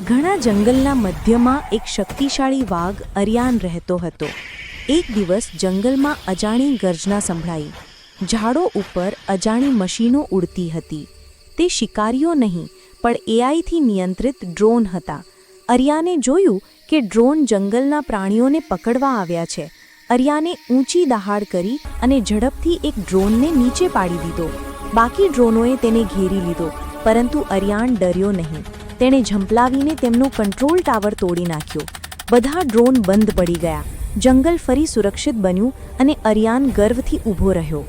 ઘણા જંગલના મધ્યમાં એક શક્તિશાળી વાઘ અરિયાન રહેતો હતો. એક દિવસ જંગલમાં અજાણી ગર્જના સંભળાઈ. ઝાડો ઉપર અજાણી મશીનો ઉડતી હતી. તે શિકારીઓ નહીં પણ એઆઈથી નિયંત્રિત ડ્રોન હતા. અરિયાને જોયું કે ડ્રોન જંગલના પ્રાણીઓને પકડવા આવ્યા છે. અરિયાને ઊંચી દહાડ કરી અને ઝડપથી એક ડ્રોનને નીચે પાડી દીધો. બાકી ડ્રોનોએ તેને ઘેરી લીધો, પરંતુ અરિયાન ડર્યો નહીં. તેણે ઝંપલાવીને તેમનો કંટ્રોલ ટાવર તોડી નાખ્યો. બધા ડ્રોન બંધ પડી ગયા. જંગલ ફરી સુરક્ષિત બન્યું અને અરિયાન ગર્વથી ઊભો રહ્યો.